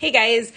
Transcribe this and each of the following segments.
Hey guys,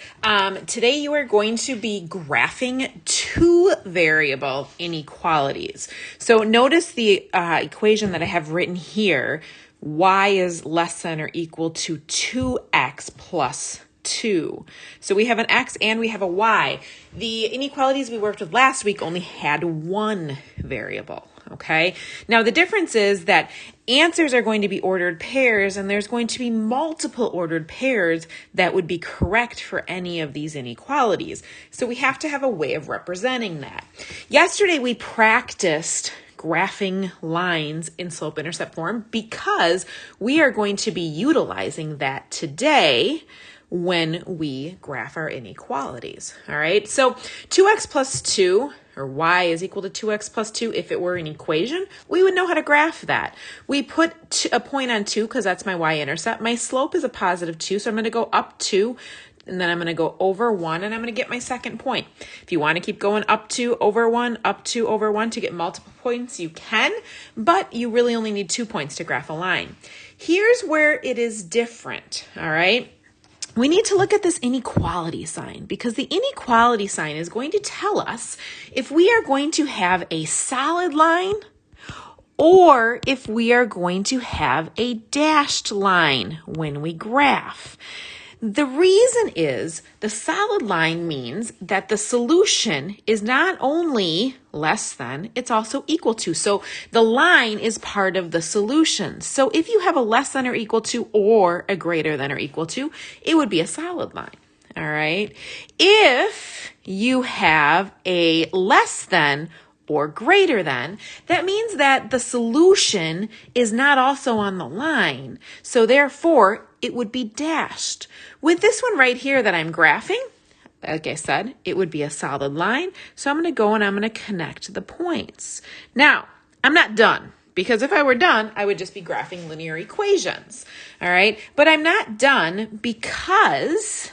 today you are going to be graphing two variable inequalities. So notice the equation that I have written here. Y is less than or equal to 2x plus 2. So we have an x and we have a y. The inequalities we worked with last week only had one variable. Okay. Now the difference is that answers are going to be ordered pairs and there's going to be multiple ordered pairs that would be correct for any of these inequalities. So we have to have a way of representing that. Yesterday we practiced graphing lines in slope-intercept form because we are going to be utilizing that today when we graph our inequalities. All right. So 2x plus 2 or y is equal to 2x plus 2, if it were an equation, we would know how to graph that. We put a point on 2 because that's my y-intercept. My slope is a positive 2, so I'm going to go up 2, and then I'm going to go over 1, and I'm going to get my second point. If you want to keep going up 2, over 1, up 2, over 1 to get multiple points, you can, but you really only need 2 points to graph a line. Here's where it is different, all right? We need to look at this inequality sign because the inequality sign is going to tell us if we are going to have a solid line or if we are going to have a dashed line when we graph. The reason is the solid line means that the solution is not only less than, it's also equal to. So the line is part of the solution. So if you have a less than or equal to or a greater than or equal to, it would be a solid line. All right. If you have a less than or greater than, that means that the solution is not also on the line. So therefore, it would be dashed. With this one right here that I'm graphing, like I said, it would be a solid line. So I'm going to go and I'm going to connect the points. Now, I'm not done because if I were done, I would just be graphing linear equations. All right. But I'm not done because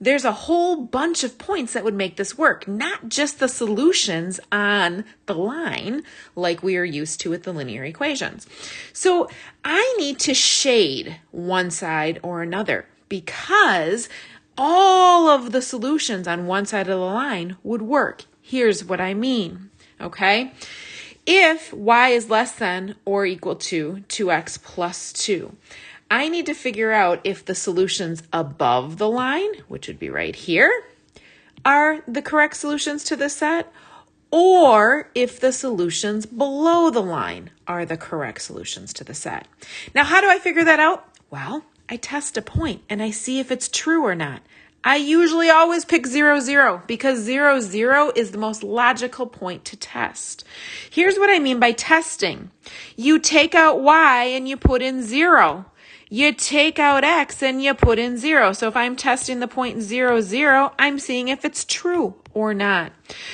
there's a whole bunch of points that would make this work, not just the solutions on the line like we are used to with the linear equations. So I need to shade one side or another because all of the solutions on one side of the line would work. Here's what I mean, okay? If y is less than or equal to 2x plus 2, I need to figure out if the solutions above the line, which would be right here, are the correct solutions to this set, or if the solutions below the line are the correct solutions to the set. Now, how do I figure that out? Well, I test a point and I see if it's true or not. I usually always pick 0, 0 because 0, 0 is the most logical point to test. Here's what I mean by testing. You take out y and you put in 0. You take out x and you put in 0. So if I'm testing the point 0, 0, I'm seeing if it's true or not.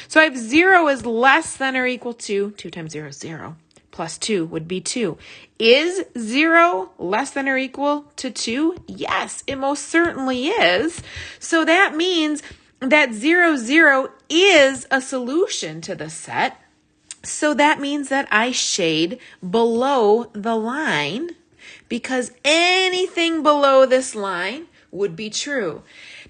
So if 0 is less than or equal to 2 times 0 is 0, plus 2 would be 2. Is 0 less than or equal to 2? Yes, it most certainly is. So that means that 0, 0 is a solution to the set. So that means that I shade below the line because anything below this line would be true.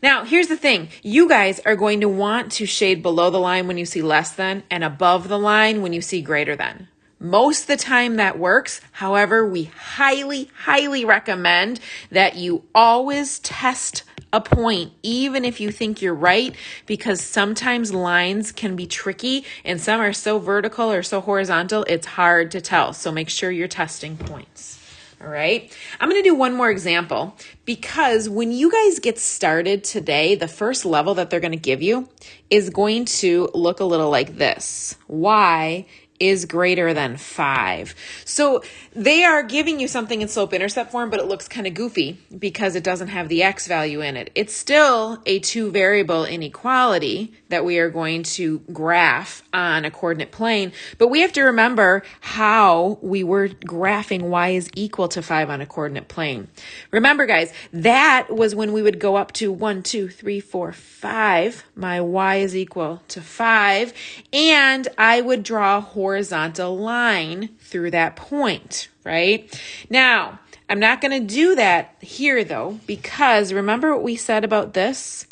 Now, here's the thing. You guys are going to want to shade below the line when you see less than and above the line when you see greater than. Most of the time that works. However, we highly, highly recommend that you always test a point, even if you think you're right, because sometimes lines can be tricky and some are so vertical or so horizontal, it's hard to tell. So make sure you're testing points. All right. I'm going to do one more example because when you guys get started today, the first level that they're going to give you is going to look a little like this. Y is greater than 5. So they are giving you something in slope-intercept form, but it looks kind of goofy because it doesn't have the x value in it. It's still a two-variable inequality that we are going to graph on a coordinate plane, but we have to remember how we were graphing y is equal to 5 on a coordinate plane. Remember, guys, that was when we would go up to 1, 2, 3, 4, 5. My y is equal to 5, and I would draw a horizontal line through that point, right? Now, I'm not going to do that here though, because remember what we said about this?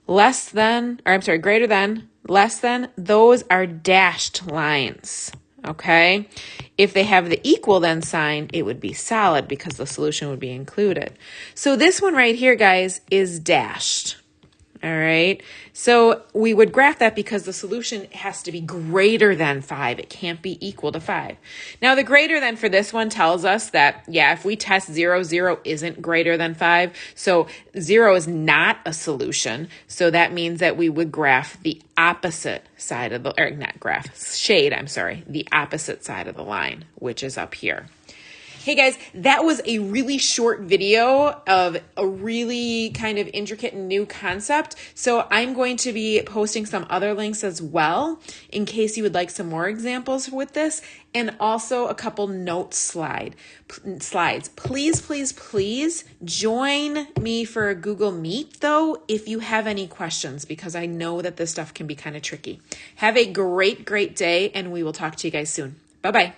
Greater than, less than, those are dashed lines. Okay. If they have the equal then sign, it would be solid because the solution would be included. So this one right here, guys, is dashed. All right. So we would graph that because the solution has to be greater than 5. It can't be equal to 5. Now the greater than for this one tells us that, yeah, if we test 0, 0 isn't greater than 5. So 0 is not a solution. So that means that we would graph the opposite side of the, or not graph, shade, the opposite side of the line, which is up here. Hey guys, that was a really short video of a really kind of intricate and new concept. So I'm going to be posting some other links as well in case you would like some more examples with this, and also a couple note slides. Please, please, please join me for a Google Meet though if you have any questions, because I know that this stuff can be kind of tricky. Have a great, great day, and we will talk to you guys soon. Bye-bye.